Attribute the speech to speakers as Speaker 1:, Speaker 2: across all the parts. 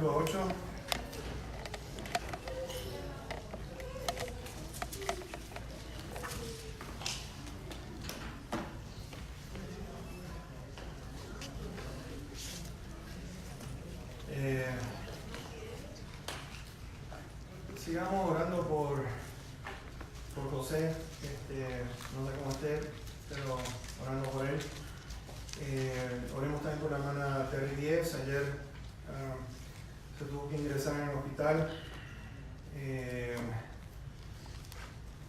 Speaker 1: capítulo 8. Sigamos orando por José, no sé cómo esté, pero orando por él. Oremos también por la hermana Terry Díez. Ayer se tuvo que ingresar en el hospital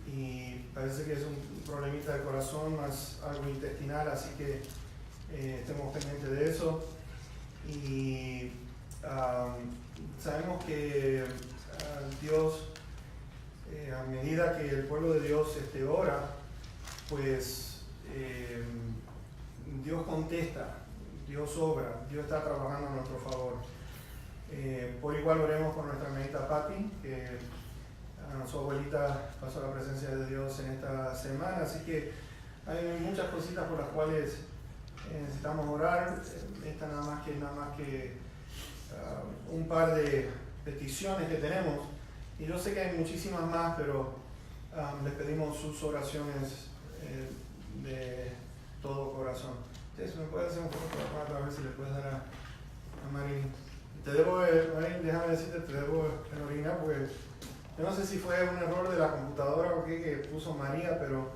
Speaker 1: y parece que es un problemita de corazón, más algo intestinal, así que estemos pendientes de eso. Y sabemos que Dios, a medida que el pueblo de Dios ora, pues Dios contesta, Dios obra, Dios está trabajando a nuestro favor. Por igual oremos por nuestra hermanita Patti, que su abuelita pasó la presencia de Dios en esta semana, así que hay muchas cositas por las cuales necesitamos orar. Esta nada más que un par de peticiones que tenemos, y yo sé que hay muchísimas más, pero les pedimos sus oraciones de todo corazón. Entonces, ¿me puedes hacer un poco para ver si le puedes dar a Marín? Te debo, Marín, déjame decirte, te debo el orinar, porque yo no sé si fue un error de la computadora o qué, que puso María, pero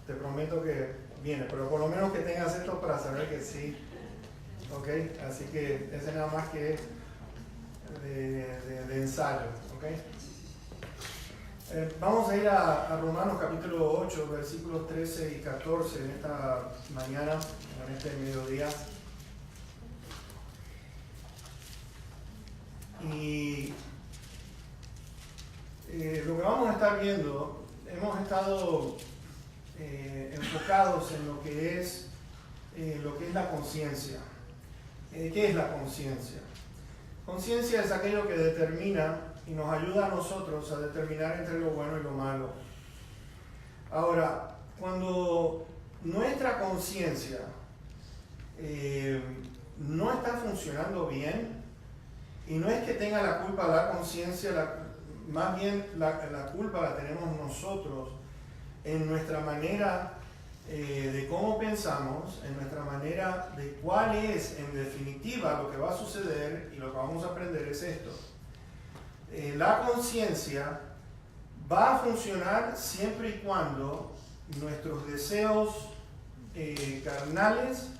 Speaker 1: te prometo que viene. Pero por lo menos que tengas esto para saber que sí. ¿Ok? Así que ese nada más que de ensayo. ¿Ok? Vamos a ir a Romanos capítulo 8, versículos 13 y 14 en esta mañana, en este mediodía. Y lo que vamos a estar viendo, hemos estado enfocados en lo que es la conciencia. ¿Qué es la conciencia? Conciencia es aquello que determina y nos ayuda a nosotros a determinar entre lo bueno y lo malo. Ahora, cuando nuestra conciencia no está funcionando bien, y no es que tenga la culpa la conciencia, más bien la culpa la tenemos nosotros en nuestra manera de cómo pensamos, en nuestra manera de cuál es en definitiva lo que va a suceder, y lo que vamos a aprender es esto. La conciencia va a funcionar siempre y cuando nuestros deseos carnales,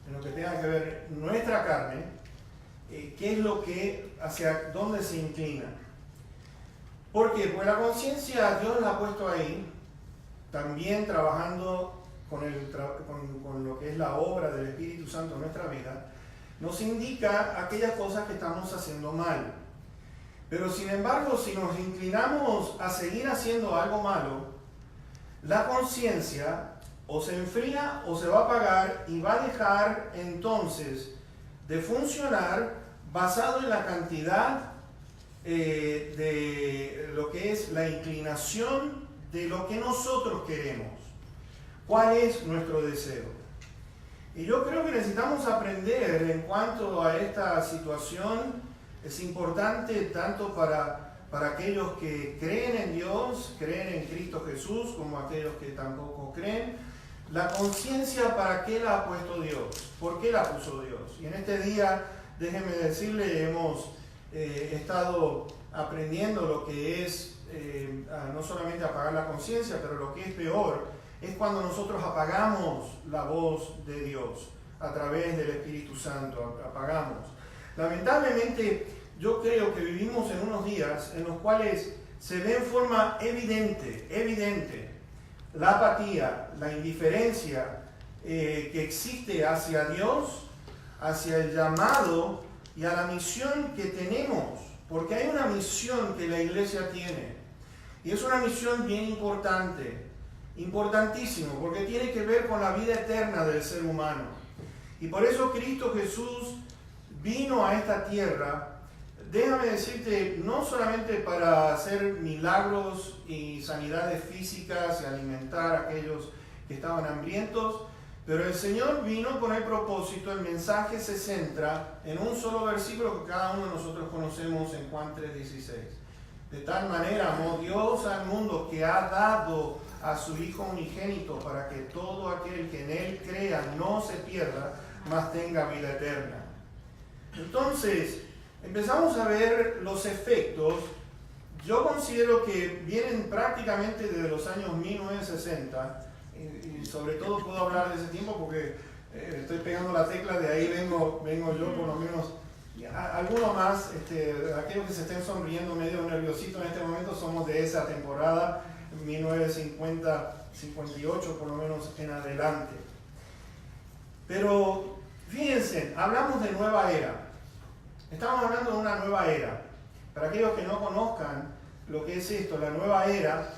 Speaker 1: en lo que tenga que ver nuestra carne, qué es lo que, hacia dónde se inclina. ¿Por qué? Porque la conciencia Dios la ha puesto ahí, también trabajando con lo que es la obra del Espíritu Santo en nuestra vida, nos indica aquellas cosas que estamos haciendo mal. Pero sin embargo, si nos inclinamos a seguir haciendo algo malo, la conciencia o se enfría o se va a apagar, y va a dejar entonces de funcionar basado en la cantidad de lo que es la inclinación de lo que nosotros queremos. ¿Cuál es nuestro deseo? Y yo creo que necesitamos aprender en cuanto a esta situación. Es importante tanto para aquellos que creen en Dios, creen en Cristo Jesús, como aquellos que tampoco creen. La conciencia, ¿para qué la ha puesto Dios? ¿Por qué la puso Dios? Y en este día, déjenme decirle, hemos estado aprendiendo lo que es no solamente apagar la conciencia, pero lo que es peor es cuando nosotros apagamos la voz de Dios a través del Espíritu Santo, apagamos. Lamentablemente, yo creo que vivimos en unos días en los cuales se ve en forma evidente, la apatía, la indiferencia que existe hacia Dios, hacia el llamado y a la misión que tenemos, porque hay una misión que la iglesia tiene, y es una misión bien importante, importantísimo, porque tiene que ver con la vida eterna del ser humano. Y por eso Cristo Jesús vino a esta tierra, déjame decirte, no solamente para hacer milagros y sanidades físicas y alimentar a aquellos que estaban hambrientos, Pero el Señor vino con el propósito, el mensaje se centra en un solo versículo que cada uno de nosotros conocemos en Juan 3:16. De tal manera amó Dios al mundo que ha dado a su Hijo unigénito para que todo aquel que en Él crea no se pierda, mas tenga vida eterna. Entonces, empezamos a ver los efectos. Yo considero que vienen prácticamente desde los años 1960, y sobre todo puedo hablar de ese tiempo porque estoy pegando la tecla, de ahí vengo yo por lo menos. Algunos más, aquellos que se estén sonriendo medio nerviosito en este momento, somos de esa temporada, 1950, 58 por lo menos en adelante. Pero fíjense, hablamos de nueva era. Estamos hablando de una nueva era. Para aquellos que no conozcan lo que es esto, la nueva era,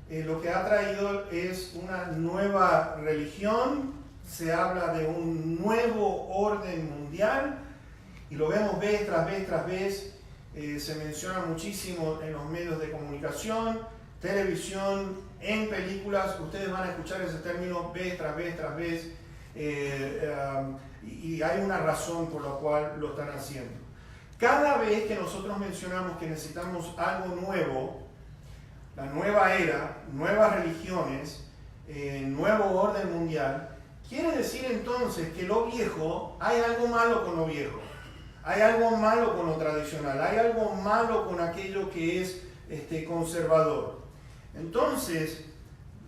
Speaker 1: lo que ha traído es una nueva religión, se habla de un nuevo orden mundial, y lo vemos vez tras vez tras vez, se menciona muchísimo en los medios de comunicación, televisión, en películas. Ustedes van a escuchar ese término vez tras vez tras vez, y hay una razón por la cual lo están haciendo. Cada vez que nosotros mencionamos que necesitamos algo nuevo, la nueva era, nuevas religiones, nuevo orden mundial, quiere decir entonces que lo viejo, hay algo malo con lo viejo. Hay algo malo con lo tradicional, hay algo malo con aquello que es conservador. Entonces,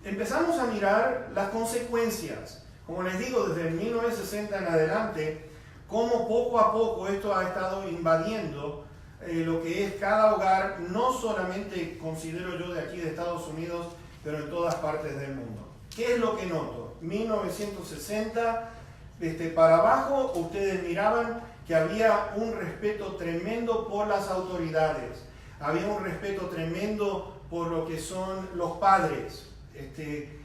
Speaker 1: empezamos a mirar las consecuencias. Como les digo, desde el 1960 en adelante, cómo poco a poco esto ha estado invadiendo lo que es cada hogar, no solamente considero yo de aquí de Estados Unidos, pero en todas partes del mundo. ¿Qué es lo que noto? 1960, para abajo, ustedes miraban que había un respeto tremendo por las autoridades, había un respeto tremendo por lo que son los padres.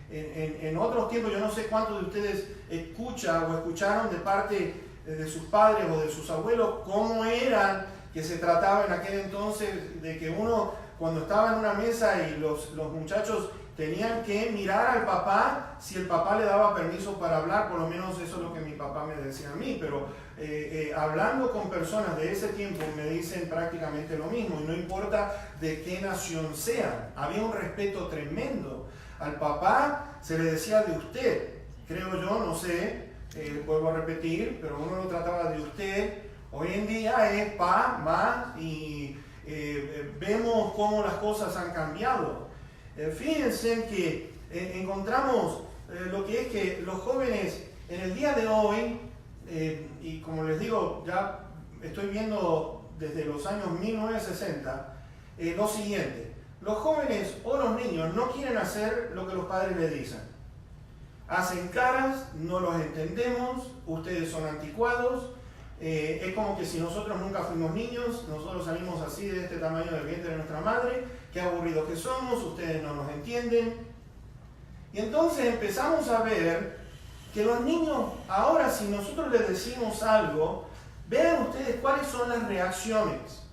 Speaker 1: En otros tiempos, yo no sé cuántos de ustedes escuchan o escucharon de parte de sus padres o de sus abuelos cómo era que se trataba en aquel entonces, de que uno cuando estaba en una mesa y los muchachos tenían que mirar al papá si el papá le daba permiso para hablar. Por lo menos eso es lo que mi papá me decía a mí, pero hablando con personas de ese tiempo me dicen prácticamente lo mismo, y no importa de qué nación sean, había un respeto tremendo. Al papá se le decía de usted, creo yo, no sé, vuelvo a repetir, pero uno lo trataba de usted. Hoy en día es pa, ma, y vemos cómo las cosas han cambiado. Fíjense que encontramos lo que es que los jóvenes en el día de hoy, y como les digo, ya estoy viendo desde los años 1960, lo siguiente: los jóvenes o los niños no quieren hacer lo que los padres les dicen. Hacen caras, no los entendemos, ustedes son anticuados. Es como que si nosotros nunca fuimos niños, nosotros salimos así de este tamaño del vientre de nuestra madre, qué aburridos que somos, ustedes no nos entienden. Y entonces empezamos a ver que los niños, ahora si nosotros les decimos algo, vean ustedes cuáles son las reacciones.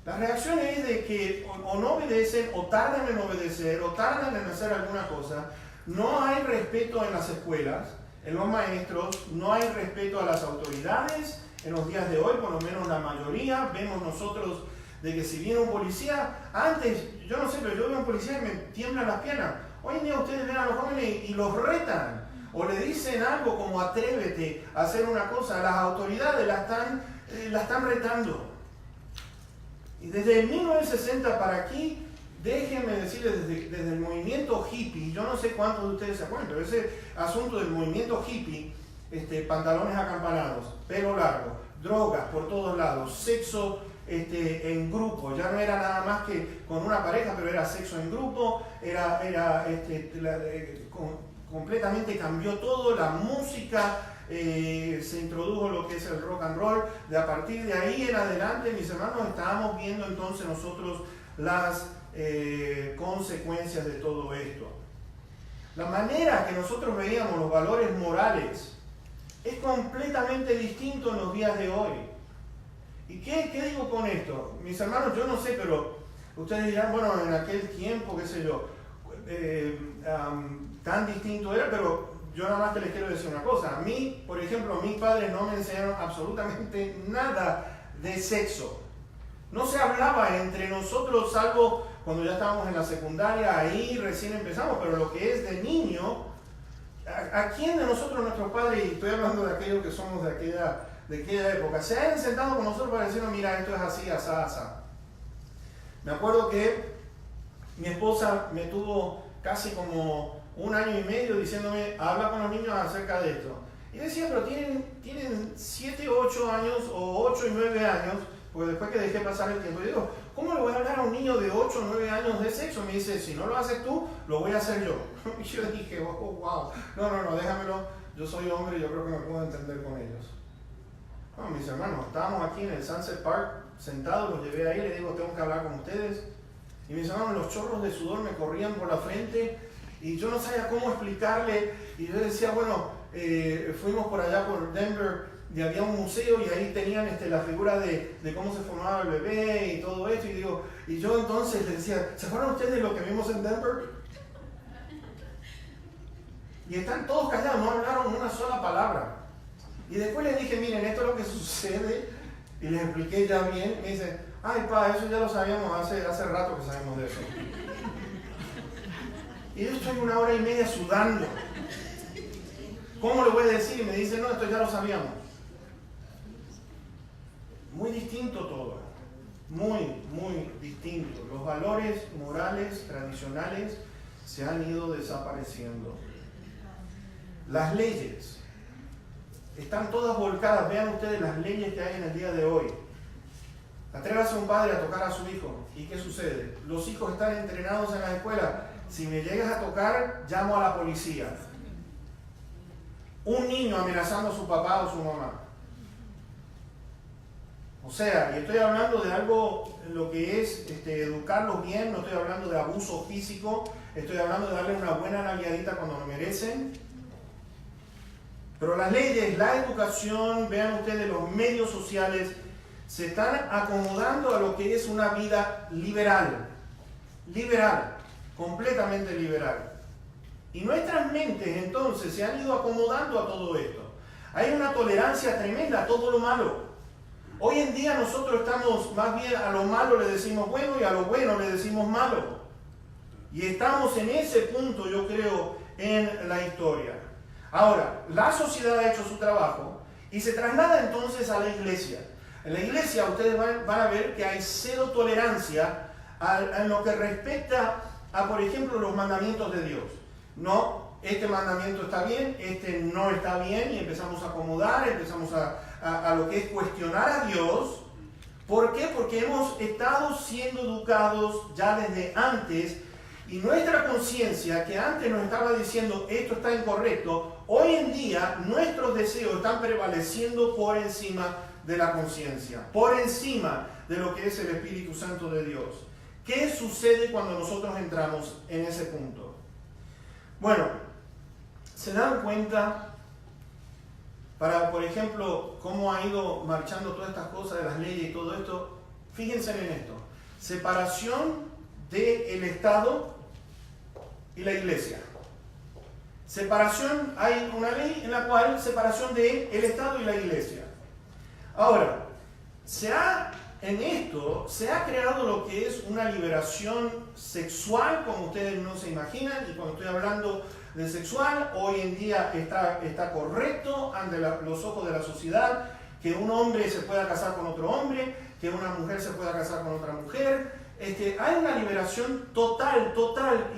Speaker 1: Las reacciones es de que o no obedecen, o tardan en obedecer, o tardan en hacer alguna cosa. No hay respeto en las escuelas, en los maestros, no hay respeto a las autoridades. En los días de hoy, por lo menos la mayoría, vemos nosotros de que si viene un policía, antes, yo no sé, pero yo veo a un policía y me tiemblan las piernas. Hoy en día ustedes ven a los jóvenes y los retan, o le dicen algo como atrévete a hacer una cosa. Las autoridades la están retando. Y desde el 1960 para aquí, déjenme decirles, desde el movimiento hippie, yo no sé cuántos de ustedes se acuerdan, pero ese asunto del movimiento hippie, pantalones acampanados, pelo largo, drogas por todos lados, sexo en grupo, ya no era nada más que con una pareja, pero era sexo en grupo, completamente cambió todo, la música, se introdujo lo que es el rock and roll. De a partir de ahí en adelante, mis hermanos, estábamos viendo entonces nosotros las consecuencias de todo esto. La manera que nosotros veíamos los valores morales es completamente distinto en los días de hoy. ¿Y qué digo con esto? Mis hermanos, yo no sé, pero ustedes dirán, bueno, en aquel tiempo, qué sé yo, tan distinto era, pero yo nada más que les quiero decir una cosa. A mí, por ejemplo, mis padres no me enseñaron absolutamente nada de sexo. No se hablaba entre nosotros, salvo cuando ya estábamos en la secundaria, ahí recién empezamos, pero lo que es de niño, ¿a quién de nosotros, nuestros padres, y estoy hablando de aquellos que somos de aquella época, se hayan sentado con nosotros para decirnos, mira, esto es así, asá, asá? Me acuerdo que mi esposa me tuvo casi como 1 año y medio diciéndome, habla con los niños acerca de esto. Y decía, pero tienen 7, 8 años, o 8 y 9 años, porque después que dejé pasar el tiempo, yo digo, ¿cómo le voy a hablar a un niño de 8 o 9 años de sexo? Me dice, si no lo haces tú, lo voy a hacer yo. Y yo dije, oh, wow, no, déjamelo, yo soy hombre y yo creo que me puedo entender con ellos. No, mis hermanos, estábamos aquí en el Sunset Park, sentados, los llevé ahí, les digo, tengo que hablar con ustedes. Y mis hermanos, los chorros de sudor me corrían por la frente y yo no sabía cómo explicarle. Y yo decía, bueno, fuimos por allá por Denver y había un museo y ahí tenían la figura de cómo se formaba el bebé y todo esto. Y yo entonces les decía, ¿se acuerdan ustedes de lo que vimos en Denver? Y están todos callados, no hablaron una sola palabra. Y después les dije, miren, esto es lo que sucede. Y les expliqué ya bien. Me dicen, ay, pa, eso ya lo sabíamos hace rato que sabemos de eso. Y yo estoy 1 hora y media sudando. ¿Cómo le voy a decir? Y me dicen, no, esto ya lo sabíamos. Muy distinto todo. Muy distinto. Los valores morales tradicionales se han ido desapareciendo. Las leyes están todas volcadas. Vean ustedes las leyes que hay en el día de hoy. Atrévase un padre a tocar a su hijo. ¿Y qué sucede? Los hijos están entrenados en la escuela. Si me llegas a tocar, llamo a la policía. Un niño amenazando a su papá o su mamá. O sea, y estoy hablando de algo, lo que es educarlos bien, no estoy hablando de abuso físico, estoy hablando de darle una buena nalgueadita cuando lo merecen. Pero las leyes, la educación, vean ustedes, los medios sociales, se están acomodando a lo que es una vida liberal, completamente liberal. Y nuestras mentes entonces se han ido acomodando a todo esto. Hay una tolerancia tremenda a todo lo malo. Hoy en día nosotros estamos más bien a lo malo le decimos bueno y a lo bueno le decimos malo. Y estamos en ese punto, yo creo, en la historia. Ahora, la sociedad ha hecho su trabajo y se traslada entonces a la iglesia. En la iglesia ustedes van a ver que hay cero tolerancia en lo que respecta a, por ejemplo, los mandamientos de Dios. No, este mandamiento está bien, este no está bien, y empezamos a acomodar, empezamos a lo que es cuestionar a Dios. ¿Por qué? Porque hemos estado siendo educados ya desde antes, y nuestra conciencia, que antes nos estaba diciendo esto está incorrecto, hoy en día nuestros deseos están prevaleciendo por encima de la conciencia, por encima de lo que es el Espíritu Santo de Dios. ¿Qué sucede cuando nosotros entramos en ese punto? Bueno, se dan cuenta, por ejemplo, cómo ha ido marchando todas estas cosas de las leyes y todo esto. Fíjense en esto: separación del Estado y la iglesia. Separación, hay una ley en la cual separación del Estado y la iglesia. Ahora, en esto se ha creado lo que es una liberación sexual, como ustedes no se imaginan, y cuando estoy hablando de sexual, hoy en día está correcto ante los ojos de la sociedad que un hombre se pueda casar con otro hombre, que una mujer se pueda casar con otra mujer. Hay una liberación total,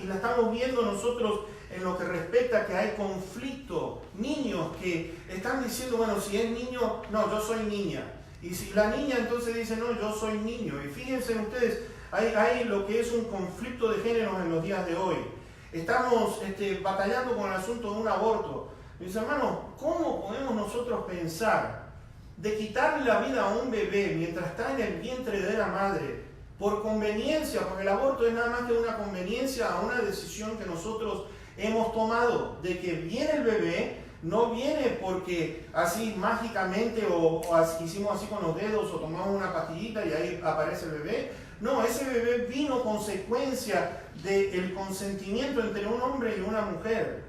Speaker 1: y la estamos viendo nosotros en lo que respecta que hay conflicto. Niños que están diciendo, bueno, si es niño, no, yo soy niña. Y si la niña entonces dice, no, yo soy niño. Y fíjense ustedes, hay lo que es un conflicto de géneros en los días de hoy. Estamos batallando con el asunto de un aborto. Mis hermanos, ¿cómo podemos nosotros pensar de quitarle la vida a un bebé mientras está en el vientre de la madre por conveniencia? Porque el aborto es nada más que una conveniencia a una decisión que nosotros hemos tomado, de que viene el bebé, no viene porque así mágicamente o hicimos así con los dedos o tomamos una pastillita y ahí aparece el bebé. No, ese bebé vino consecuencia del consentimiento entre un hombre y una mujer.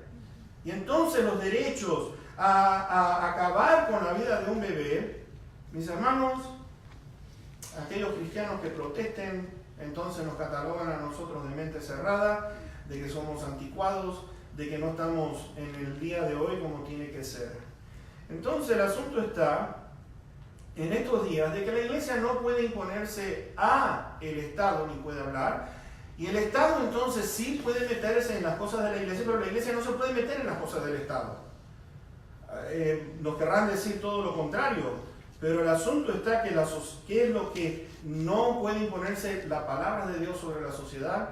Speaker 1: Y entonces los derechos a acabar con la vida de un bebé, mis hermanos, aquellos cristianos que protesten, entonces nos catalogan a nosotros de mente cerrada, de que somos anticuados, de que no estamos en el día de hoy como tiene que ser. Entonces el asunto está en estos días de que la iglesia no puede imponerse a el Estado ni puede hablar, y el Estado entonces sí puede meterse en las cosas de la iglesia, pero la iglesia no se puede meter en las cosas del Estado. Nos querrán decir todo lo contrario, pero el asunto está que ¿qué es lo que no puede imponerse? La palabra de Dios sobre la sociedad,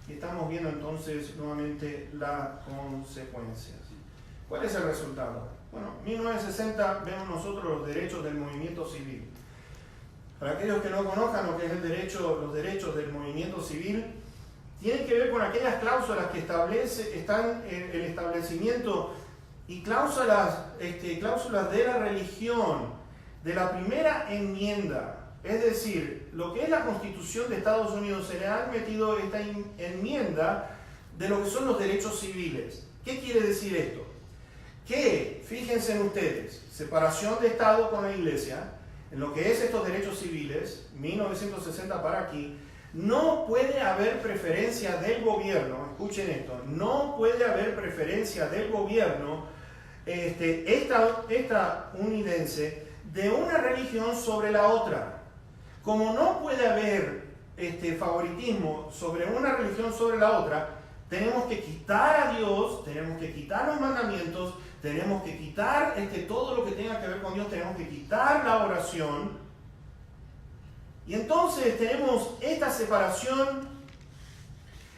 Speaker 1: y estamos viendo entonces nuevamente las consecuencias. ¿Cuál es el resultado? Bueno, en 1960 vemos nosotros los derechos del movimiento civil. Para aquellos que no conozcan lo que es los derechos del movimiento civil, tienen que ver con aquellas cláusulas que están en el establecimiento y cláusulas de la religión, de la primera enmienda. Es decir, lo que es la Constitución de Estados Unidos, se le ha metido esta enmienda de lo que son los derechos civiles. ¿Qué quiere decir esto? Que, fíjense en ustedes, separación de Estado con la Iglesia, en lo que es estos derechos civiles, 1960 para aquí, no puede haber preferencia del gobierno, escuchen esto, no puede haber preferencia del gobierno estadounidense de una religión sobre la otra. Como no puede haber favoritismo sobre una religión sobre la otra, tenemos que quitar a Dios, tenemos que quitar los mandamientos, tenemos que quitar todo lo que tenga que ver con Dios, tenemos que quitar la oración. Y entonces tenemos esta separación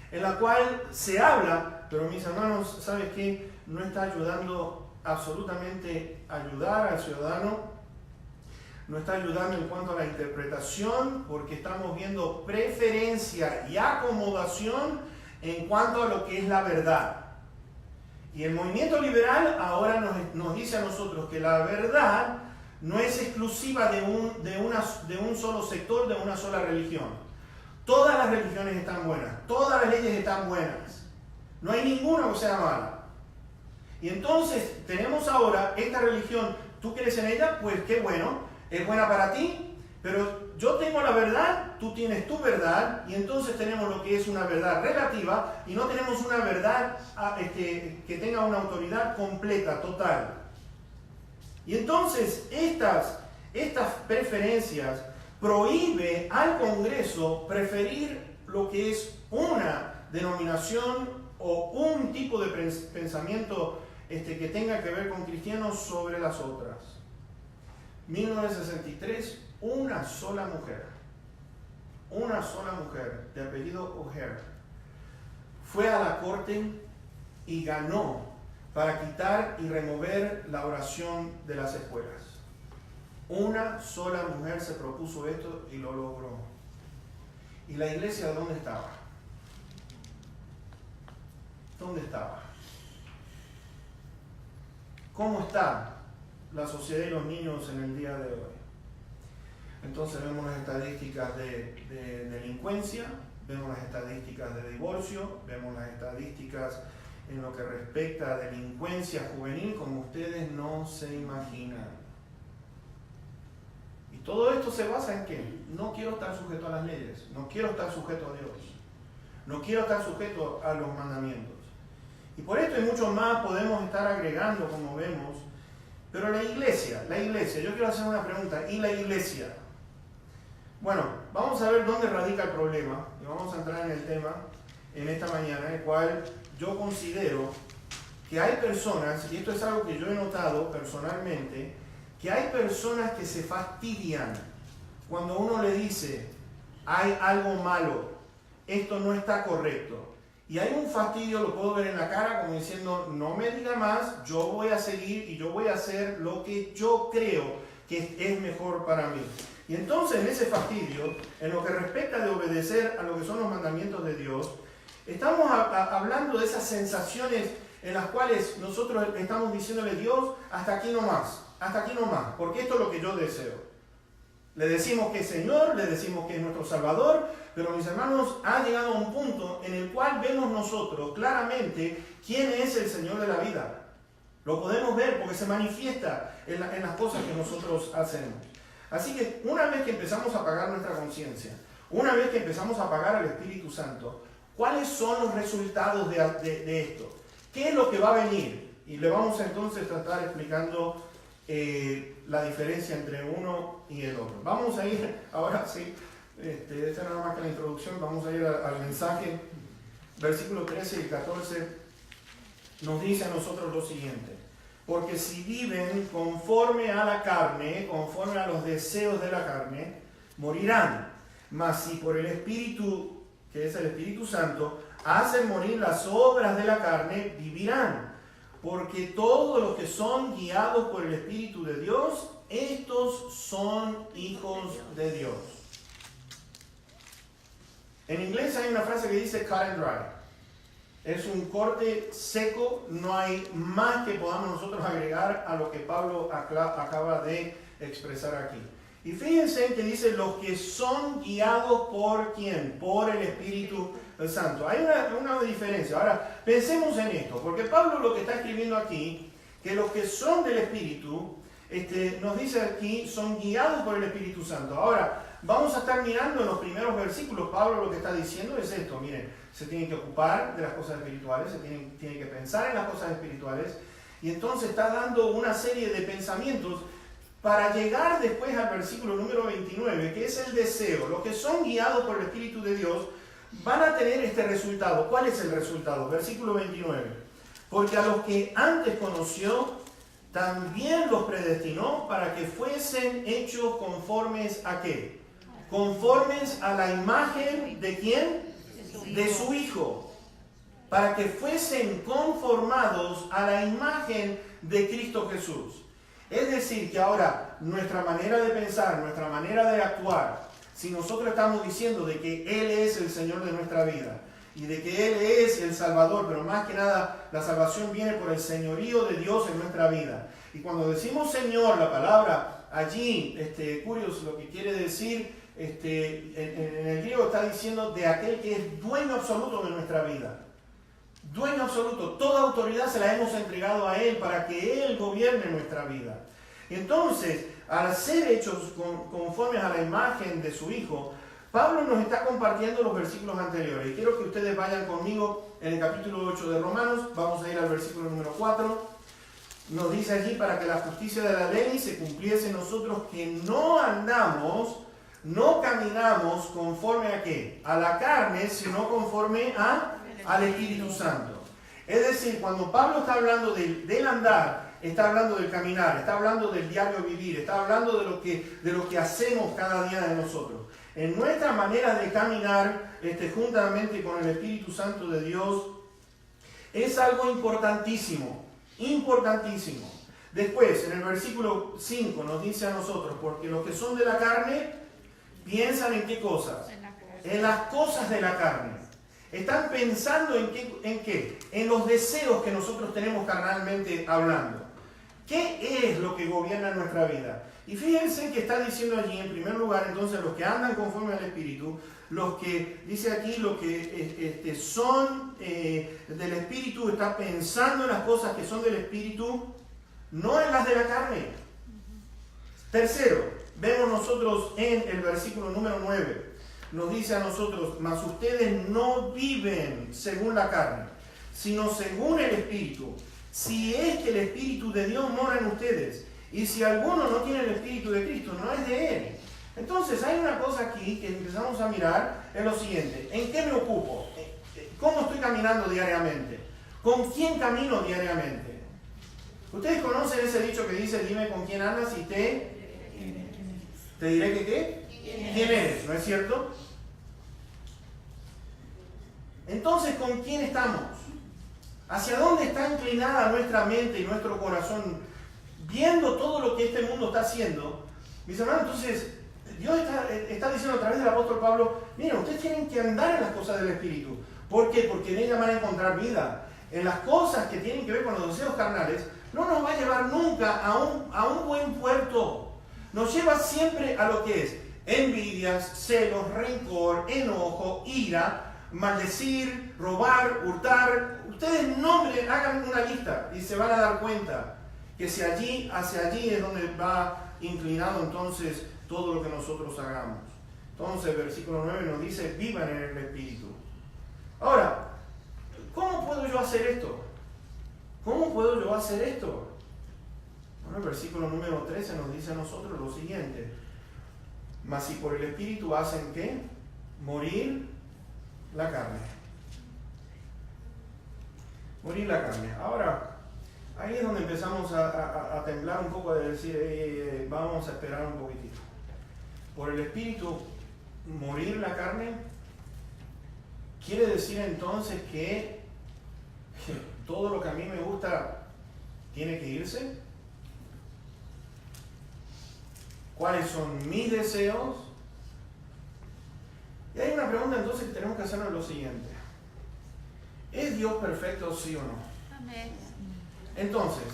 Speaker 1: en la cual se habla, pero mis hermanos, ¿sabes qué? No está ayudando absolutamente a ayudar al ciudadano. No está ayudando en cuanto a la interpretación, porque estamos viendo preferencia y acomodación en cuanto a lo que es la verdad. Y el movimiento liberal ahora nos dice a nosotros que la verdad no es exclusiva de un solo sector, de una sola religión. Todas las religiones están buenas, todas las leyes están buenas. No hay ninguna que sea mala. Y entonces tenemos ahora esta religión, ¿tú crees en ella? Pues qué bueno. Es buena para ti, pero yo tengo la verdad, tú tienes tu verdad, y entonces tenemos lo que es una verdad relativa y no tenemos una verdad que tenga una autoridad completa, total. Y entonces estas preferencias prohíbe al Congreso preferir lo que es una denominación o un tipo de pensamiento que tenga que ver con cristianos sobre las otras. 1963, una sola mujer de apellido O'Hare fue a la corte y ganó para quitar y remover la oración de las escuelas. Una sola mujer se propuso esto y lo logró. ¿Y la iglesia dónde estaba? ¿Dónde estaba? ¿Cómo está la sociedad y los niños en el día de hoy? Entonces vemos las estadísticas de delincuencia, vemos las estadísticas de divorcio, vemos las estadísticas en lo que respecta a delincuencia juvenil como ustedes no se imaginan. Y todo esto se basa en que no quiero estar sujeto a las leyes, no quiero estar sujeto a Dios, no quiero estar sujeto a los mandamientos. Y por esto y mucho más podemos estar agregando, como vemos. Pero la iglesia, yo quiero hacer una pregunta. ¿Y la iglesia? Bueno, vamos a ver dónde radica el problema. Y vamos a entrar en el tema en esta mañana, el cual yo considero que hay personas, y esto es algo que yo he notado personalmente, que hay personas que se fastidian cuando uno le dice, hay algo malo, esto no está correcto. Y hay un fastidio, lo puedo ver en la cara, como diciendo, no me diga más, yo voy a seguir y yo voy a hacer lo que yo creo que es mejor para mí. Y entonces en ese fastidio, en lo que respecta de obedecer a lo que son los mandamientos de Dios, estamos hablando de esas sensaciones en las cuales nosotros estamos diciéndole, Dios, hasta aquí no más, porque esto es lo que yo deseo. Le decimos que es Señor, le decimos que es nuestro Salvador, pero mis hermanos, ha llegado a un punto en el cual vemos nosotros claramente quién es el Señor de la vida. Lo podemos ver porque se manifiesta en las cosas que nosotros hacemos. Así que una vez que empezamos a apagar nuestra conciencia, una vez que empezamos a apagar al Espíritu Santo, ¿cuáles son los resultados de esto? ¿Qué es lo que va a venir? Y le vamos a entonces tratar explicando la diferencia entre uno y el otro. Vamos a ir, ahora sí, esta nada más que la introducción, vamos a ir al mensaje. Versículo 13 y 14 nos dice a nosotros lo siguiente: porque si viven conforme a la carne, conforme a los deseos de la carne, morirán. Mas si por el Espíritu, que es el Espíritu Santo, hacen morir las obras de la carne, vivirán. Porque todos los que son guiados por el Espíritu de Dios, estos son hijos de Dios. En inglés hay una frase que dice cut and dry. Es un corte seco, no hay más que podamos nosotros agregar a lo que Pablo acaba de expresar aquí. Y fíjense que dice los que son guiados por ¿quién? Por el Espíritu Santo. Hay una diferencia. Ahora, pensemos en esto, porque Pablo lo que está escribiendo aquí, que los que son del Espíritu, nos dice aquí, son guiados por el Espíritu Santo. Ahora, vamos a estar mirando en los primeros versículos. Pablo lo que está diciendo es esto: miren, se tienen que ocupar de las cosas espirituales, se tienen que pensar en las cosas espirituales, y entonces está dando una serie de pensamientos para llegar después al versículo número 29, que es el deseo. Los que son guiados por el Espíritu de Dios van a tener este resultado. ¿Cuál es el resultado? Versículo 29. Porque a los que antes conoció, también los predestinó para que fuesen hechos conformes ¿a qué? Conformes a la imagen ¿de quién? De su Hijo. Para que fuesen conformados a la imagen de Cristo Jesús. Es decir, que ahora nuestra manera de pensar, nuestra manera de actuar, si nosotros estamos diciendo de que Él es el Señor de nuestra vida y de que Él es el Salvador, pero más que nada la salvación viene por el señorío de Dios en nuestra vida. Y cuando decimos Señor, la palabra allí, curioso, lo que quiere decir, en el griego está diciendo de aquel que es dueño absoluto de nuestra vida. Dueño absoluto, toda autoridad se la hemos entregado a Él para que Él gobierne nuestra vida. Entonces, al ser hechos conformes a la imagen de su Hijo, Pablo nos está compartiendo los versículos anteriores. Y quiero que ustedes vayan conmigo en el capítulo 8 de Romanos. Vamos a ir al versículo número 4. Nos dice allí: para que la justicia de la ley se cumpliese en nosotros, que no andamos, no caminamos conforme a ¿qué? A la carne, sino conforme al Espíritu Santo. Es decir, cuando Pablo está hablando del andar, está hablando del caminar, está hablando del diario vivir, está hablando de lo que hacemos cada día de nosotros. En nuestra manera de caminar, juntamente con el Espíritu Santo de Dios, es algo importantísimo, importantísimo. Después, en el versículo 5 nos dice a nosotros: porque los que son de la carne piensan en qué cosas, en las cosas de la carne. Están pensando en qué, en los deseos que nosotros tenemos carnalmente hablando. ¿Qué es lo que gobierna nuestra vida? Y fíjense que está diciendo allí, en primer lugar, entonces, los que andan conforme al Espíritu, los que, dice aquí, los que son del Espíritu, está pensando en las cosas que son del Espíritu, no en las de la carne. Tercero, vemos nosotros en el versículo número 9, nos dice a nosotros: mas ustedes no viven según la carne, sino según el Espíritu. Si es que el Espíritu de Dios mora en ustedes, y si alguno no tiene el Espíritu de Cristo, no es de Él. Entonces hay una cosa aquí que empezamos a mirar, es lo siguiente: ¿en qué me ocupo? ¿Cómo estoy caminando diariamente? ¿Con quién camino diariamente? Ustedes conocen ese dicho que dice: dime con quién andas y te diré que qué. ¿Quién eres? ¿No es cierto? Entonces, ¿con quién estamos? ¿Hacia dónde está inclinada nuestra mente y nuestro corazón? Viendo todo lo que este mundo está haciendo, mis hermanos, entonces Dios está diciendo a través del apóstol Pablo: miren, ustedes tienen que andar en las cosas del Espíritu. ¿Por qué? Porque en ellas van a encontrar vida. En las cosas que tienen que ver con los deseos carnales, no nos va a llevar nunca a un buen puerto. nos lleva siempre a lo que es envidias, celos, rencor, enojo, ira, maldecir, robar, hurtar. Ustedes nombren, hagan una lista y se van a dar cuenta que si allí, hacia allí es donde va inclinado entonces todo lo que nosotros hagamos. Entonces, versículo 9 nos dice, vivan en el Espíritu. Ahora, ¿cómo puedo yo hacer esto? ¿Cómo puedo yo hacer esto? Bueno, el versículo número 13 nos dice a nosotros lo siguiente. Mas si por el Espíritu hacen ¿qué? Morir la carne. Morir la carne. Ahora, ahí es donde empezamos a temblar un poco de decir, vamos a esperar un poquitito. Por el Espíritu, morir la carne, quiere decir entonces que todo lo que a mí me gusta tiene que irse. ¿Cuáles son mis deseos? Y hay una pregunta entonces que tenemos que hacernos lo siguiente. ¿Es Dios perfecto, sí o no?
Speaker 2: Amén.
Speaker 1: Entonces,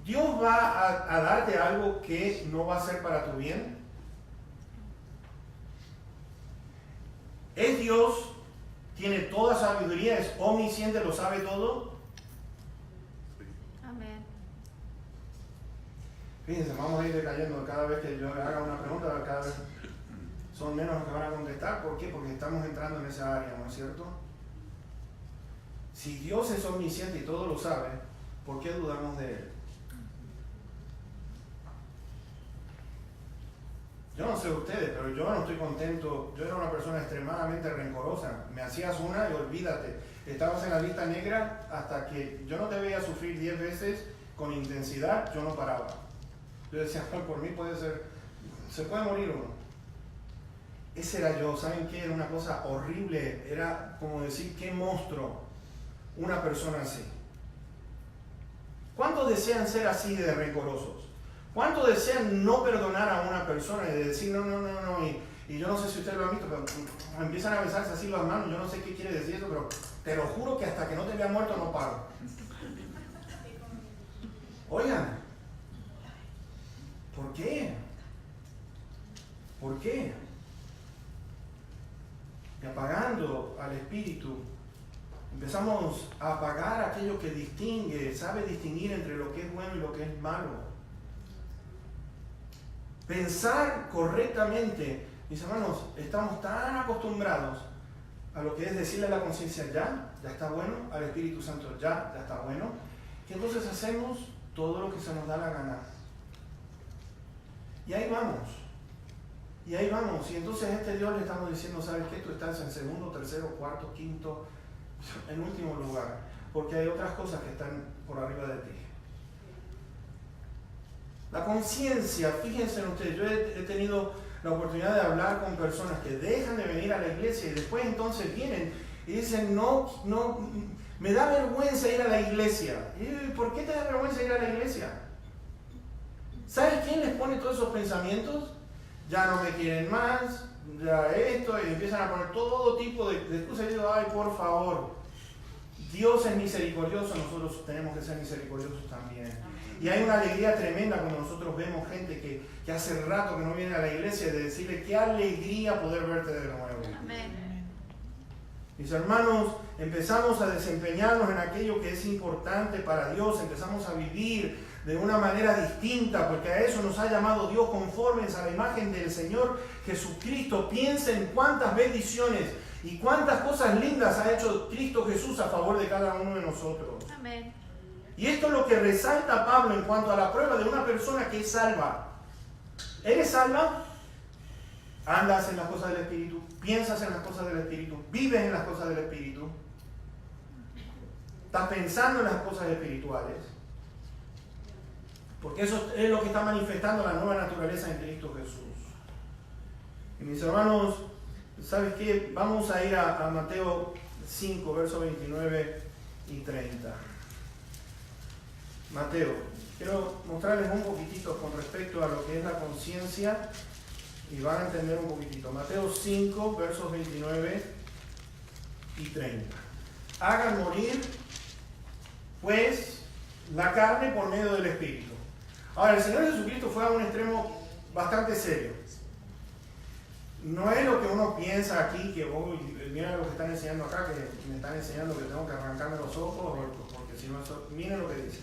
Speaker 1: ¿Dios va a darte algo que no va a ser para tu bien? ¿Es Dios, tiene toda sabiduría, es omnisciente, lo sabe todo?
Speaker 2: Amén.
Speaker 1: Fíjense, vamos a ir decayendo cada vez que yo haga una pregunta, cada vez son menos los que van a contestar. ¿Por qué? Porque estamos entrando en esa área, ¿no es cierto? Si Dios es omnisciente y todo lo sabe, ¿por qué dudamos de Él? Yo no sé ustedes, pero yo no estoy contento. Yo era una persona extremadamente rencorosa. Me hacías una y olvídate. Estabas en la lista negra hasta que yo no te veía sufrir 10 veces con intensidad, yo no paraba. Yo decía, por mí puede ser, se puede morir uno. Ese era yo. ¿Saben qué? Era una cosa horrible. Era como decir, qué monstruo una persona así. ¿Cuántos desean ser así de rencorosos? ¿Cuántos desean no perdonar a una persona y decir no? Y yo no sé si ustedes lo han visto, pero empiezan a besarse así las manos. Yo no sé qué quiere decir eso, pero te lo juro que hasta que no te vea muerto no paro. Oigan, ¿por qué? ¿Por qué? Y apagando al espíritu, empezamos a apagar aquello que distingue, sabe distinguir entre lo que es bueno y lo que es malo. Pensar correctamente, mis hermanos, estamos tan acostumbrados a lo que es decirle a la conciencia ya está bueno, al Espíritu Santo ya está bueno, que entonces hacemos todo lo que se nos da la gana. Y ahí vamos. Y entonces a este Dios le estamos diciendo, ¿sabes qué? Tú estás en segundo, tercero, cuarto, quinto, en último lugar, porque hay otras cosas que están por arriba de ti. La conciencia, fíjense en ustedes, yo he tenido la oportunidad de hablar con personas que dejan de venir a la iglesia y después entonces vienen y dicen, no, me da vergüenza ir a la iglesia. ¿Y por qué te da vergüenza ir a la iglesia? ¿Sabes quién les pone todos esos pensamientos? Ya no me quieren más, ya esto, y empiezan a poner todo tipo de excusas. Y digo, ay, por favor, Dios es misericordioso, nosotros tenemos que ser misericordiosos también. Y hay una alegría tremenda cuando nosotros vemos gente que hace rato que no viene a la iglesia, de decirle qué alegría poder verte de nuevo.
Speaker 2: Amén.
Speaker 1: Mis hermanos, empezamos a desempeñarnos en aquello que es importante para Dios, empezamos a vivir de una manera distinta, porque a eso nos ha llamado Dios, conformes a la imagen del Señor Jesucristo. Piensen cuántas bendiciones y cuántas cosas lindas ha hecho Cristo Jesús a favor de cada uno de nosotros.
Speaker 2: Amén.
Speaker 1: Y esto es lo que resalta Pablo en cuanto a la prueba de una persona que es salva. ¿Eres salva? Andas en las cosas del Espíritu, piensas en las cosas del Espíritu, vives en las cosas del Espíritu, estás pensando en las cosas espirituales, porque eso es lo que está manifestando la nueva naturaleza en Cristo Jesús. Y mis hermanos, ¿sabes qué? Vamos a ir a Mateo 5, versos 29 y 30. Mateo, quiero mostrarles un poquitito con respecto a lo que es la conciencia y van a entender un poquitito. Mateo 5, versos 29 y 30. Hagan morir, pues, la carne por medio del Espíritu. Ahora, el Señor Jesucristo fue a un extremo bastante serio. No es lo que uno piensa aquí, que mira lo que están enseñando acá, que me están enseñando que tengo que arrancarme los ojos, porque si no, miren lo que dice.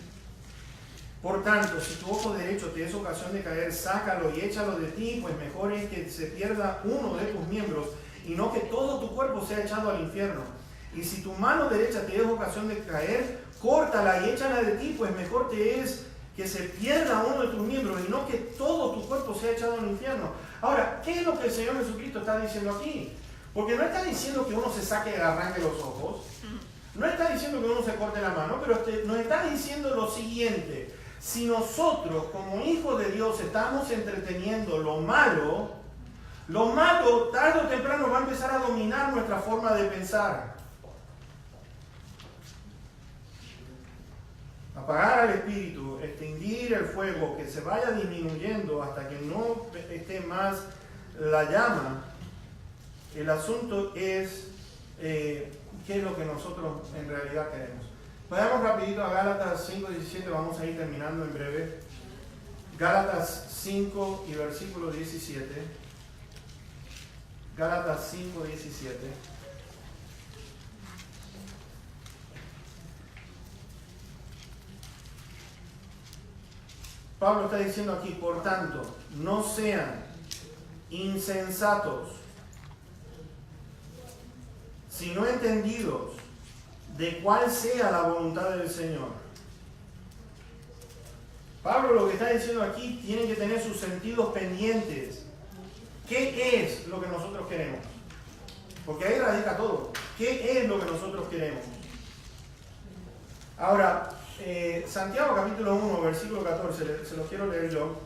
Speaker 1: Por tanto, si tu ojo derecho te es ocasión de caer, sácalo y échalo de ti, pues mejor es que se pierda uno de tus miembros y no que todo tu cuerpo sea echado al infierno. Y si tu mano derecha te es ocasión de caer, córtala y échala de ti, pues mejor te es que se pierda uno de tus miembros y no que todo tu cuerpo sea echado al infierno. Ahora, ¿qué es lo que el Señor Jesucristo está diciendo aquí? Porque no está diciendo que uno se saque, arranque los ojos, no está diciendo que uno se corte la mano, pero nos está diciendo lo siguiente: si nosotros como hijos de Dios estamos entreteniendo lo malo tarde o temprano va a empezar a dominar nuestra forma de pensar. Apagar al espíritu, extinguir el fuego, que se vaya disminuyendo hasta que no esté más la llama. El asunto es qué es lo que nosotros en realidad queremos. Vayamos rapidito a Gálatas 5:17, vamos a ir terminando en breve. Gálatas 5 y versículo 17. Gálatas 5:17. Pablo está diciendo aquí, por tanto, no sean insensatos, sino entendidos de cuál sea la voluntad del Señor. Pablo lo que está diciendo aquí, tienen que tener sus sentidos pendientes. ¿Qué es lo que nosotros queremos? Porque ahí radica todo. ¿Qué es lo que nosotros queremos? Ahora, Santiago capítulo 1, versículo 14, se los quiero leer yo.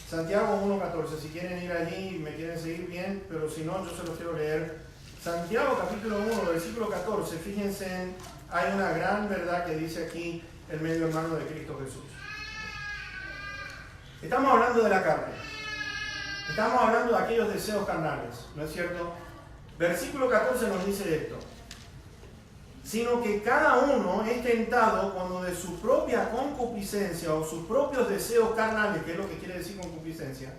Speaker 1: Santiago 1:14, si quieren ir allí y me quieren seguir bien, pero si no, yo se los quiero leer. Santiago capítulo 1, versículo 14, fíjense, hay una gran verdad que dice aquí el medio hermano de Cristo Jesús. Estamos hablando de la carne, estamos hablando de aquellos deseos carnales, ¿no es cierto? Versículo 14 nos dice esto: sino que cada uno es tentado cuando de su propia concupiscencia o sus propios deseos carnales, que es lo que quiere decir concupiscencia,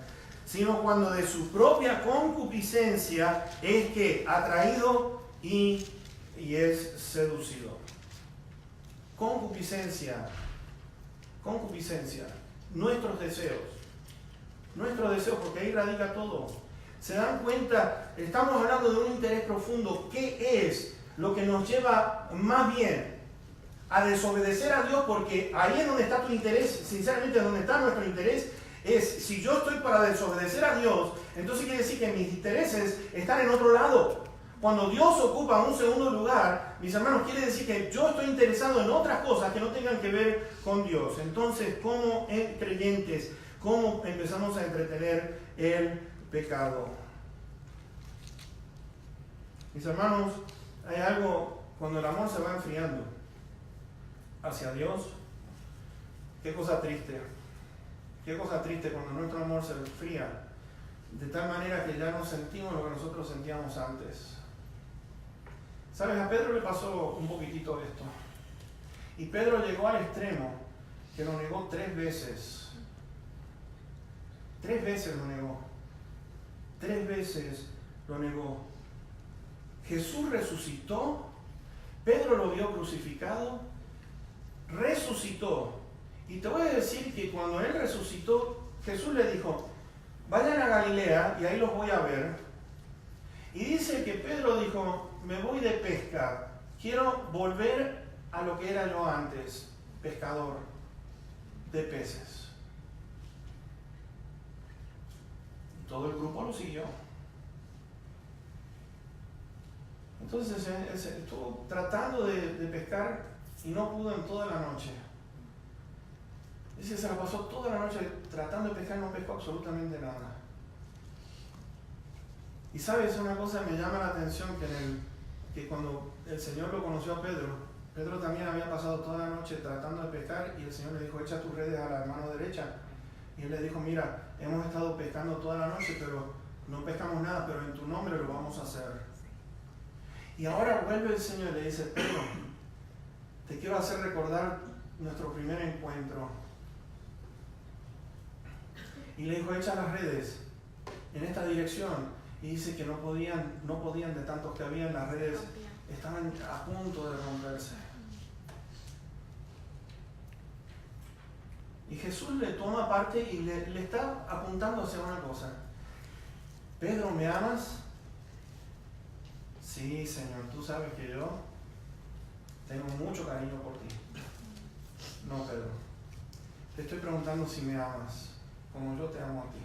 Speaker 1: sino cuando de su propia concupiscencia es que atraído y es seducido. Concupiscencia, nuestros deseos, porque ahí radica todo. ¿Se dan cuenta? Estamos hablando de un interés profundo. ¿Qué es lo que nos lleva más bien a desobedecer a Dios? Porque ahí es donde está tu interés, sinceramente donde está nuestro interés. Es, si yo estoy para desobedecer a Dios, entonces quiere decir que mis intereses están en otro lado. Cuando Dios ocupa un segundo lugar, mis hermanos, quiere decir que yo estoy interesado en otras cosas que no tengan que ver con Dios. Entonces, ¿cómo creyentes, cómo empezamos a entretener el pecado? Mis hermanos, hay algo, cuando el amor se va enfriando hacia Dios, qué cosa triste. Qué cosa triste cuando nuestro amor se enfría de tal manera que ya no sentimos lo que nosotros sentíamos antes. ¿Sabes? A Pedro le pasó un poquitito de esto. Y Pedro llegó al extremo que lo negó 3 veces. 3 veces lo negó. 3 veces lo negó. Jesús resucitó. Pedro lo vio crucificado. Resucitó. Y te voy a decir que cuando él resucitó, Jesús le dijo: vayan a Galilea y ahí los voy a ver. Y dice que Pedro dijo: me voy de pesca, quiero volver a lo que era yo antes, pescador de peces. Y todo el grupo lo siguió. Entonces estuvo tratando de pescar y no pudo en toda la noche. Dice que se la pasó toda la noche tratando de pescar y no pescó absolutamente nada. Y sabes, una cosa me llama la atención, que cuando el Señor lo conoció a Pedro también había pasado toda la noche tratando de pescar y el Señor le dijo: echa tus redes a la mano derecha. Y él le dijo: mira, hemos estado pescando toda la noche, pero no pescamos nada, pero en tu nombre lo vamos a hacer. Y ahora vuelve el Señor y le dice: Pedro, te quiero hacer recordar nuestro primer encuentro. Y le dijo, echa las redes en esta dirección. Y dice que no podían de tantos que habían, las redes estaban a punto de romperse. Y Jesús le toma parte y le está apuntando hacia una cosa. Pedro, ¿me amas? Sí, Señor, tú sabes que yo tengo mucho cariño por ti. No, Pedro. Te estoy preguntando si me amas, como yo te amo a ti.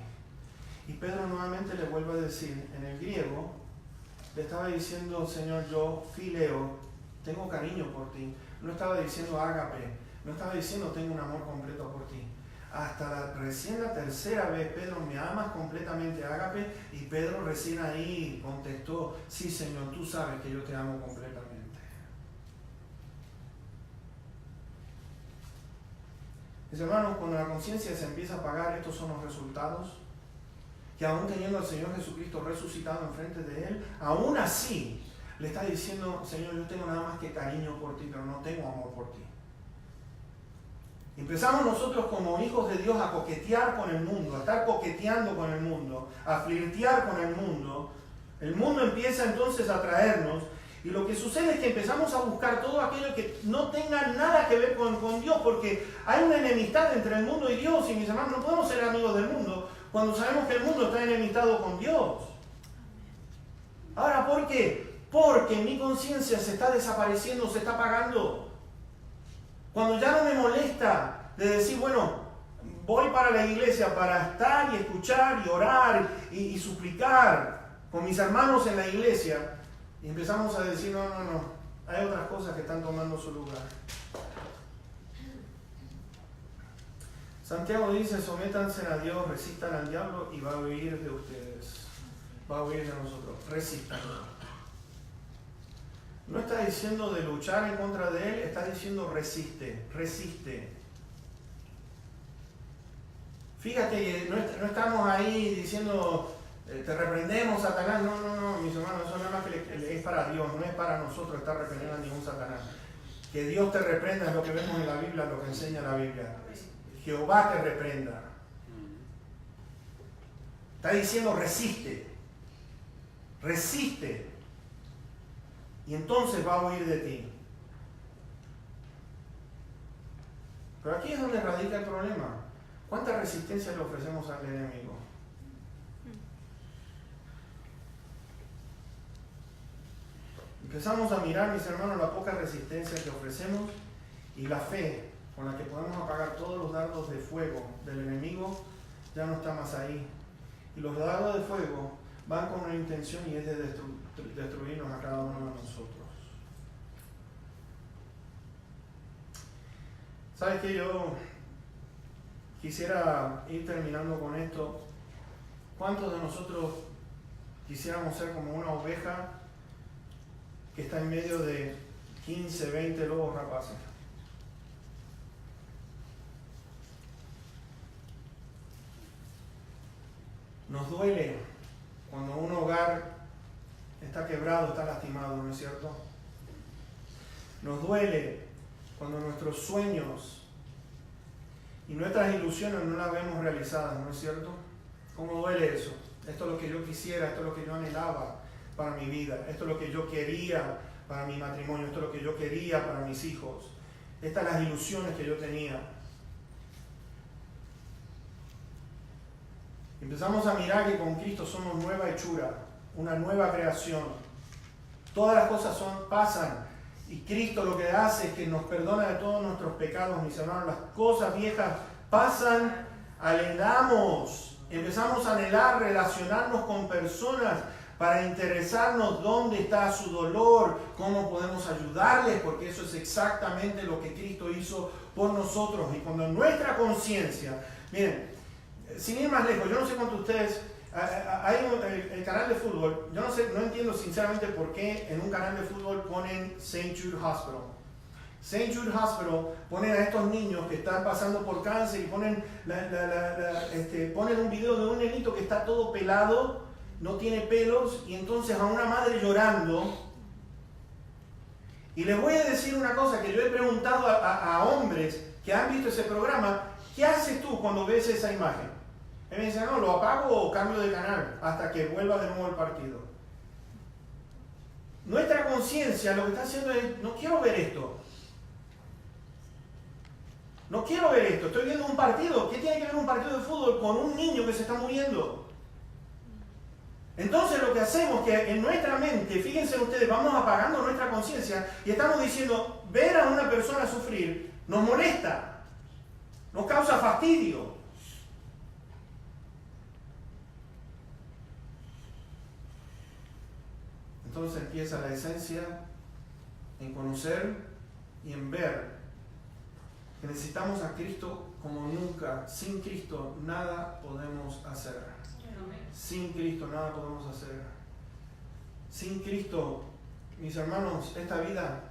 Speaker 1: Y Pedro nuevamente le vuelve a decir, en el griego, le estaba diciendo, Señor, yo fileo, tengo cariño por ti. No estaba diciendo ágape, no estaba diciendo tengo un amor completo por ti. Hasta recién la tercera vez, Pedro, ¿me amas completamente, ágape? Y Pedro recién ahí contestó, sí, Señor, tú sabes que yo te amo completamente. Mis hermanos, cuando la conciencia se empieza a apagar, estos son los resultados. Que aún teniendo al Señor Jesucristo resucitado enfrente de Él, aún así le está diciendo, Señor, yo tengo nada más que cariño por ti, pero no tengo amor por ti. Empezamos nosotros como hijos de Dios a coquetear con el mundo, a estar coqueteando con el mundo, a flirtear con el mundo. El mundo empieza entonces a atraernos y lo que sucede es que empezamos a buscar todo aquello que no tenga nada que ver con Dios, porque hay una enemistad entre el mundo y Dios, y mis hermanos, no podemos ser amigos del mundo cuando sabemos que el mundo está enemistado con Dios. Ahora, ¿por qué? Porque mi conciencia se está desapareciendo, se está apagando. Cuando ya no me molesta de decir, bueno, voy para la iglesia para estar y escuchar y orar y suplicar con mis hermanos en la iglesia, y empezamos a decir, no, hay otras cosas que están tomando su lugar. Santiago dice, sométanse a Dios, resistan al diablo y va a huir de ustedes. Va a huir de nosotros. Resistan. No está diciendo de luchar en contra de él, está diciendo resiste, resiste. Fíjate que no estamos ahí diciendo, te reprendemos, Satanás. No, mis hermanos, eso nada más que es para Dios, no es para nosotros estar reprendiendo a ningún Satanás. Que Dios te reprenda es lo que vemos en la Biblia, lo que enseña la Biblia. Jehová te reprenda. Está diciendo resiste. Resiste. Y entonces va a huir de ti. Pero aquí es donde radica el problema. ¿Cuánta resistencia le ofrecemos al enemigo? Empezamos a mirar, mis hermanos, la poca resistencia que ofrecemos y la fe con la que podemos apagar todos los dardos de fuego del enemigo ya no está más ahí. Y los dardos de fuego van con una intención y es de destruirnos a cada uno de nosotros. ¿Sabes qué? Yo quisiera ir terminando con esto. ¿Cuántos de nosotros quisiéramos ser como una oveja que está en medio de 15, 20 lobos rapaces? Nos duele cuando un hogar está quebrado, está lastimado, ¿no es cierto? Nos duele cuando nuestros sueños y nuestras ilusiones no las vemos realizadas, ¿no es cierto? ¿Cómo duele eso? Esto es lo que yo quisiera, esto es lo que yo anhelaba para mi vida, esto es lo que yo quería para mi matrimonio, esto es lo que yo quería para mis hijos. Estas son las ilusiones que yo tenía. Empezamos a mirar que con Cristo somos nueva hechura, una nueva creación. Todas las cosas pasan y Cristo lo que hace es que nos perdona de todos nuestros pecados, mis hermanos. Las cosas viejas pasan, anhelamos, empezamos a anhelar relacionarnos con personas para interesarnos dónde está su dolor, cómo podemos ayudarles, porque eso es exactamente lo que Cristo hizo por nosotros. Y cuando nuestra conciencia, miren, sin ir más lejos, yo no sé cuántos de ustedes, hay el canal de fútbol, yo no entiendo sinceramente por qué en un canal de fútbol ponen St. Jude Hospital. St. Jude Hospital ponen a estos niños que están pasando por cáncer y ponen un video de un nenito que está todo pelado, no tiene pelos, y entonces a una madre llorando. Y les voy a decir una cosa que yo he preguntado a hombres que han visto ese programa: ¿qué haces tú cuando ves esa imagen? Él me dice, no, lo apago o cambio de canal hasta que vuelva de nuevo el partido. Nuestra conciencia lo que está haciendo es, no quiero ver esto. No quiero ver esto, estoy viendo un partido. ¿Qué tiene que ver un partido de fútbol con un niño que se está muriendo? Entonces lo que hacemos es que en nuestra mente, fíjense ustedes, vamos apagando nuestra conciencia y estamos diciendo, ver a una persona sufrir nos molesta, nos causa fastidio. Entonces empieza la esencia en conocer y en ver que necesitamos a Cristo como nunca. Sin Cristo nada podemos hacer. Sin Cristo nada podemos hacer. Sin Cristo, mis hermanos, esta vida,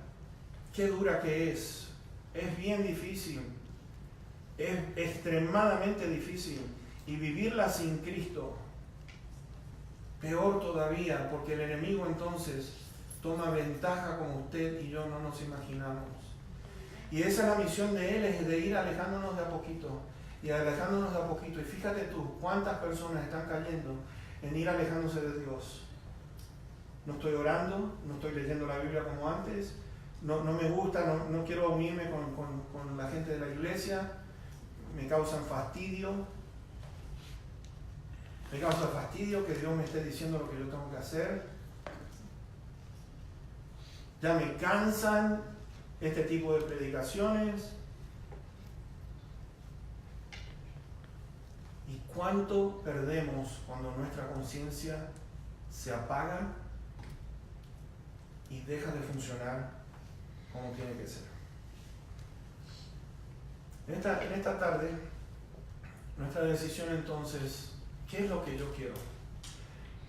Speaker 1: qué dura que es. Es bien difícil. Es extremadamente difícil. Y vivirla sin Cristo, peor todavía, porque el enemigo entonces toma ventaja como usted y yo no nos imaginamos. Y esa es la misión de él, es de ir alejándonos de a poquito. Y alejándonos de a poquito. Y fíjate tú, cuántas personas están cayendo en ir alejándose de Dios. No estoy orando, no estoy leyendo la Biblia como antes, no me gusta, no quiero unirme con la gente de la iglesia, me causan fastidio. Me causa fastidio que Dios me esté diciendo lo que yo tengo que hacer. Ya me cansan este tipo de predicaciones. ¿Y cuánto perdemos cuando nuestra conciencia se apaga y deja de funcionar como tiene que ser? En esta tarde, nuestra decisión entonces, ¿qué es lo que yo quiero?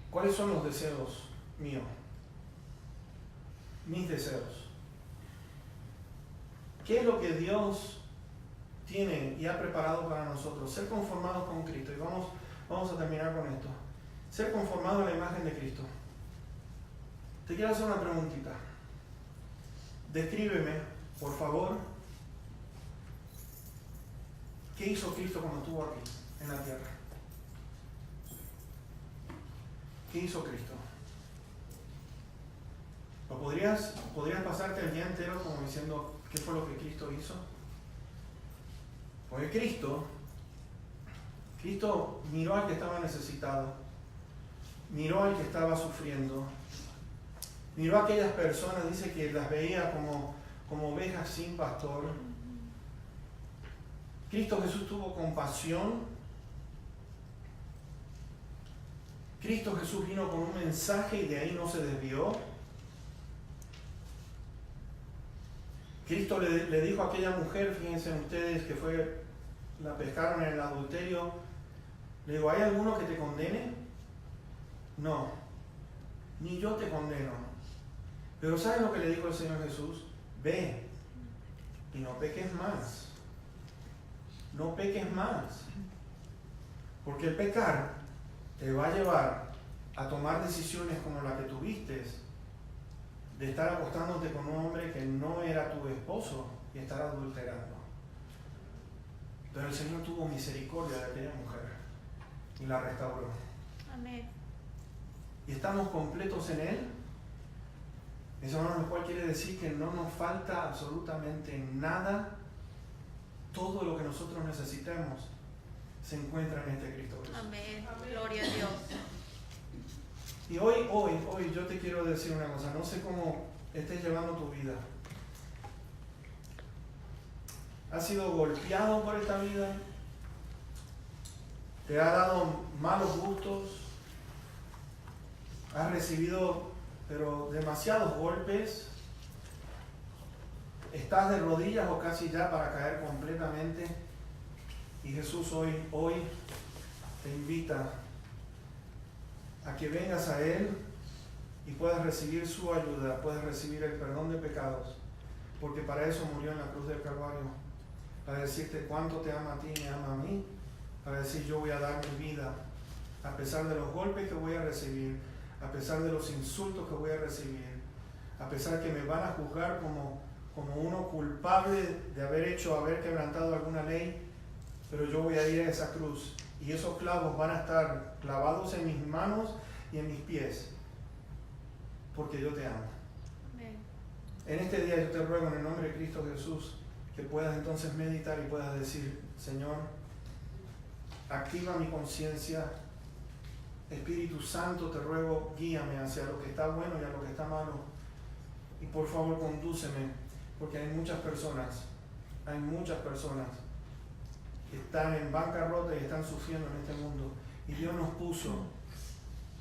Speaker 1: ¿Cuáles son los deseos míos? Mis deseos. ¿Qué es lo que Dios tiene y ha preparado para nosotros? Ser conformados con Cristo. Y vamos a terminar con esto. Ser conformados a la imagen de Cristo. Te quiero hacer una preguntita. Descríbeme, por favor, ¿qué hizo Cristo cuando estuvo aquí, en la tierra? ¿Qué hizo Cristo? ¿O podrías pasarte el día entero como diciendo qué fue lo que Cristo hizo? Porque Cristo miró al que estaba necesitado, miró al que estaba sufriendo, miró a aquellas personas, dice que las veía como ovejas sin pastor. Cristo Jesús tuvo compasión. Cristo Jesús vino con un mensaje y de ahí no se desvió. Cristo le dijo a aquella mujer, fíjense ustedes, que la pescaron en el adulterio, le digo, ¿hay alguno que te condene? No, ni yo te condeno. Pero ¿sabes lo que le dijo el Señor Jesús? Ve y no peques más. No peques más. Porque el pecar te va a llevar a tomar decisiones como la que tuviste, de estar acostándote con un hombre que no era tu esposo y estar adulterando. Pero el Señor tuvo misericordia de aquella mujer y la restauró.
Speaker 2: Amén.
Speaker 1: Y estamos completos en Él. Eso, lo cual quiere decir que no nos falta absolutamente nada. Todo lo que nosotros necesitemos se encuentra en este Cristo Jesús.
Speaker 2: Amén. Gloria a Dios.
Speaker 1: Y hoy yo te quiero decir una cosa. No sé cómo estés llevando tu vida. ¿Has sido golpeado por esta vida? ¿Te ha dado malos gustos? ¿Has recibido pero demasiados golpes? ¿Estás de rodillas o casi ya para caer completamente? Y Jesús hoy te invita a que vengas a Él y puedas recibir su ayuda, puedas recibir el perdón de pecados, porque para eso murió en la cruz del Calvario, para decirte cuánto te ama a ti y me ama a mí, para decir yo voy a dar mi vida, a pesar de los golpes que voy a recibir, a pesar de los insultos que voy a recibir, a pesar que me van a juzgar como uno culpable de haber quebrantado alguna ley, pero yo voy a ir a esa cruz y esos clavos van a estar clavados en mis manos y en mis pies, porque yo te amo.
Speaker 2: Amén.
Speaker 1: En este día yo te ruego en el nombre de Cristo Jesús que puedas entonces meditar y puedas decir: Señor, activa mi conciencia. Espíritu Santo, te ruego, guíame hacia lo que está bueno y a lo que está malo. Y por favor, condúceme, porque hay muchas personas que están en bancarrota y están sufriendo en este mundo. Y Dios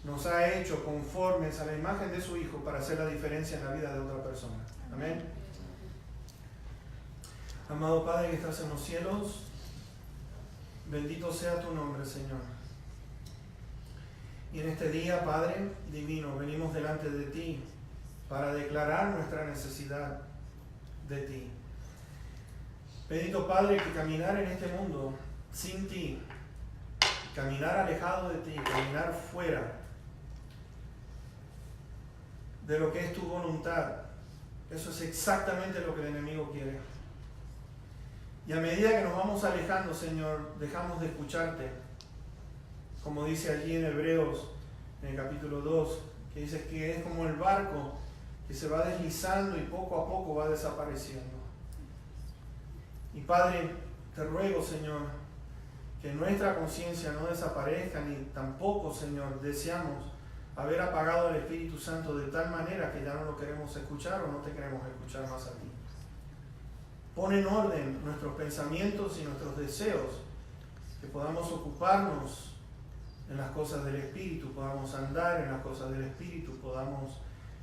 Speaker 1: nos ha hecho conformes a la imagen de su Hijo para hacer la diferencia en la vida de otra persona. Amén. Amado Padre que estás en los cielos, bendito sea tu nombre, Señor. Y en este día, Padre divino, venimos delante de ti para declarar nuestra necesidad de ti. Bendito Padre, que caminar en este mundo sin ti, caminar alejado de ti, caminar fuera de lo que es tu voluntad, eso es exactamente lo que el enemigo quiere. Y a medida que nos vamos alejando, Señor, dejamos de escucharte. Como dice allí en Hebreos, en el capítulo 2, que dice que es como el barco que se va deslizando y poco a poco va desapareciendo. Y Padre, te ruego, Señor, que nuestra conciencia no desaparezca, ni tampoco, Señor, deseamos haber apagado al Espíritu Santo de tal manera que ya no lo queremos escuchar o no te queremos escuchar más a ti. Pon en orden nuestros pensamientos y nuestros deseos, que podamos ocuparnos en las cosas del Espíritu, podamos andar en las cosas del Espíritu, podamos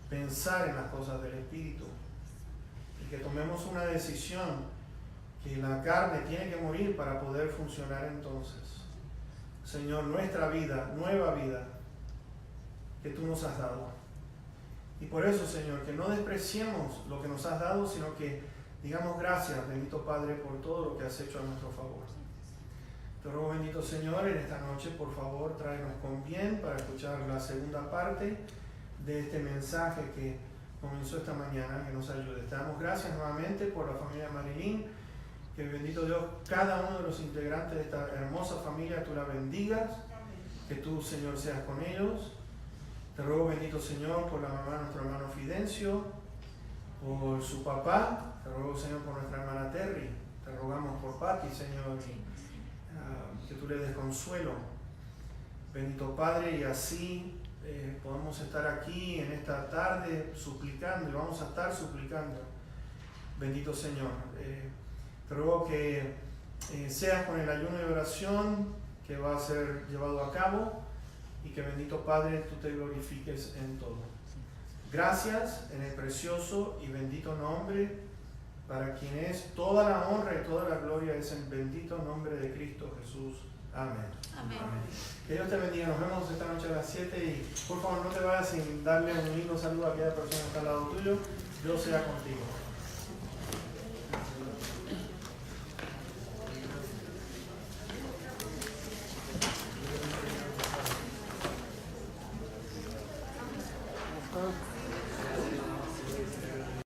Speaker 1: pensar en las cosas del Espíritu, y que tomemos una decisión que la carne tiene que morir para poder funcionar entonces. Señor, nuestra vida, nueva vida que tú nos has dado. Y por eso, Señor, que no despreciemos lo que nos has dado, sino que digamos gracias, bendito Padre, por todo lo que has hecho a nuestro favor. Te ruego, bendito Señor, en esta noche, por favor, tráenos con bien para escuchar la segunda parte de este mensaje que comenzó esta mañana, que nos ayude. Te damos gracias nuevamente por la familia Marilyn, que bendito Dios, cada uno de los integrantes de esta hermosa familia, tú la bendigas, que tú, Señor, seas con ellos. Te ruego, bendito Señor, por la mamá de nuestro hermano Fidencio, por su papá. Te ruego, Señor, por nuestra hermana Terry. Te rogamos por Patti, Señor, que tú le des consuelo. Bendito Padre, y así podemos estar aquí en esta tarde suplicando, y vamos a estar suplicando. Bendito Señor, te ruego que seas con el ayuno y oración que va a ser llevado a cabo, y que, bendito Padre, tú te glorifiques en todo. Gracias en el precioso y bendito nombre, para quien es toda la honra y toda la gloria, es el bendito nombre de Cristo Jesús. Amén.
Speaker 2: Amén.
Speaker 1: Amén. Que Dios te bendiga. Nos vemos esta noche a las 7 y por favor no te vayas sin darle un lindo saludo a aquella persona que está al lado tuyo. Dios sea contigo.